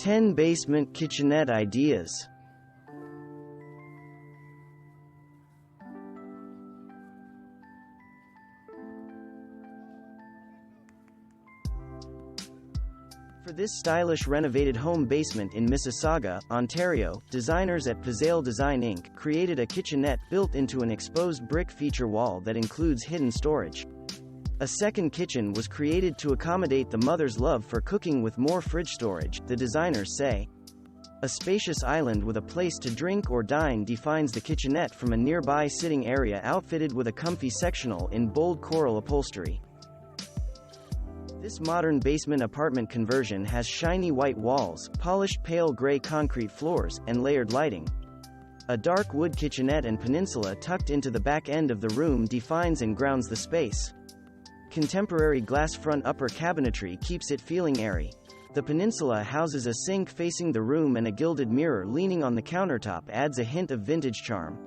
10 Basement Kitchenette Ideas. For this stylish renovated home basement in Mississauga, Ontario, designers at Peninsula Design Inc. created a kitchenette built into an exposed brick feature wall that includes hidden storage. A second kitchen was created to accommodate the mother's love for cooking with more fridge storage, the designers say. A spacious island with a place to drink or dine defines the kitchenette from a nearby sitting area outfitted with a comfy sectional in bold coral upholstery. This modern basement apartment conversion has shiny white walls, polished pale gray concrete floors, and layered lighting. A dark wood kitchenette and peninsula tucked into the back end of the room defines and grounds the space. Contemporary glass front upper cabinetry keeps it feeling airy. The peninsula houses a sink facing the room, and a gilded mirror leaning on the countertop adds a hint of vintage charm.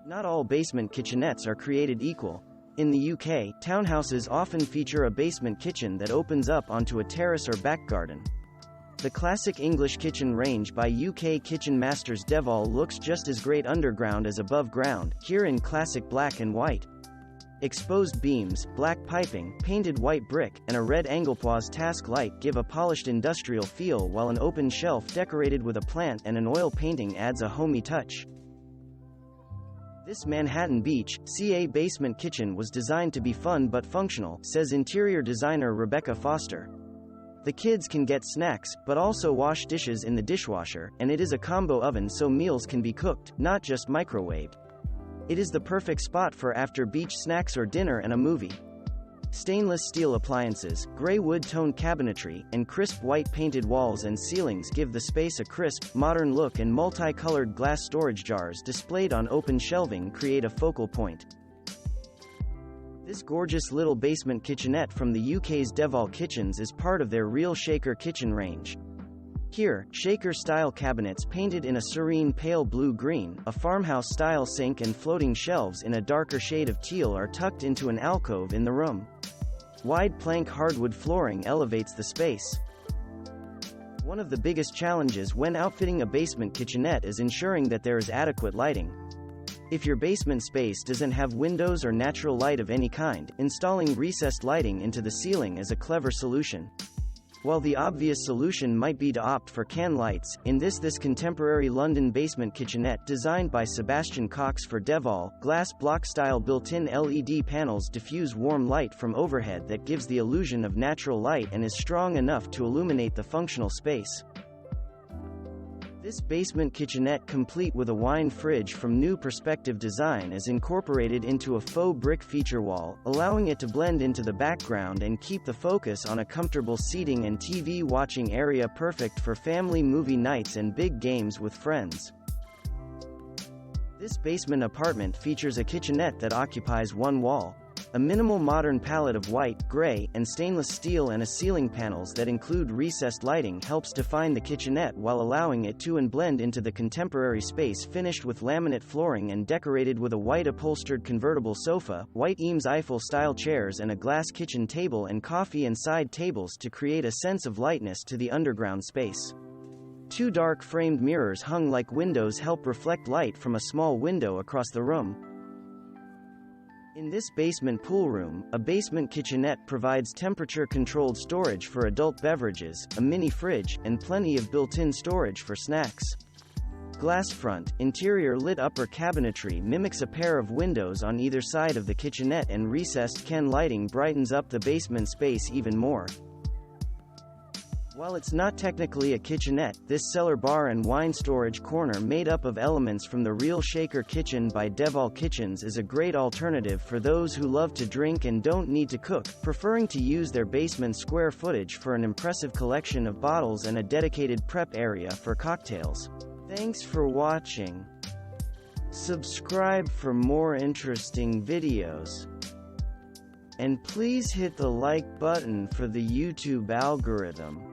Not all basement kitchenettes are created equal. In the UK, townhouses often feature a basement kitchen that opens up onto a terrace or back garden. The classic English kitchen range by UK kitchen masters Devol looks just as great underground as above ground, here in classic black and white. Exposed beams, black piping, painted white brick, and a red Anglepoise task light give a polished industrial feel, while an open shelf decorated with a plant and an oil painting adds a homey touch. This Manhattan Beach, CA basement kitchen was designed to be fun but functional, says interior designer Rebecca Foster. The kids can get snacks, but also wash dishes in the dishwasher, and it is a combo oven so meals can be cooked, not just microwaved. It is the perfect spot for after beach snacks or dinner and a movie. Stainless steel appliances, gray wood-toned cabinetry, and crisp white painted walls and ceilings give the space a crisp, modern look, and multicolored glass storage jars displayed on open shelving create a focal point. This gorgeous little basement kitchenette from the UK's Devol Kitchens is part of their Real Shaker kitchen range. Here, shaker-style cabinets painted in a serene pale blue-green, a farmhouse-style sink and floating shelves in a darker shade of teal are tucked into an alcove in the room. Wide plank hardwood flooring elevates the space. One of the biggest challenges when outfitting a basement kitchenette is ensuring that there is adequate lighting. If your basement space doesn't have windows or natural light of any kind, installing recessed lighting into the ceiling is a clever solution. While the obvious solution might be to opt for can lights, in this contemporary London basement kitchenette designed by Sebastian Cox for Devol, glass block-style built-in LED panels diffuse warm light from overhead that gives the illusion of natural light and is strong enough to illuminate the functional space. This basement kitchenette, complete with a wine fridge from New Perspective Design, is incorporated into a faux brick feature wall, allowing it to blend into the background and keep the focus on a comfortable seating and TV watching area, perfect for family movie nights and big games with friends. This basement apartment features a kitchenette that occupies one wall. A minimal modern palette of white, gray, and stainless steel and a ceiling panels that include recessed lighting helps define the kitchenette while allowing it to blend into the contemporary space, finished with laminate flooring and decorated with a white upholstered convertible sofa, white Eames Eiffel-style chairs, and a glass kitchen table and coffee and side tables to create a sense of lightness to the underground space. Two dark framed mirrors hung like windows help reflect light from a small window across the room. In this basement pool room, a basement kitchenette provides temperature-controlled storage for adult beverages, a mini fridge, and plenty of built-in storage for snacks. Glass front, interior lit upper cabinetry mimics a pair of windows on either side of the kitchenette, and recessed can lighting brightens up the basement space even more. While it's not technically a kitchenette, this cellar bar and wine storage corner made up of elements from the Real Shaker kitchen by Devol Kitchens is a great alternative for those who love to drink and don't need to cook, preferring to use their basement square footage for an impressive collection of bottles and a dedicated prep area for cocktails. Thanks for watching. Subscribe for more interesting videos. And please hit the like button for the YouTube algorithm.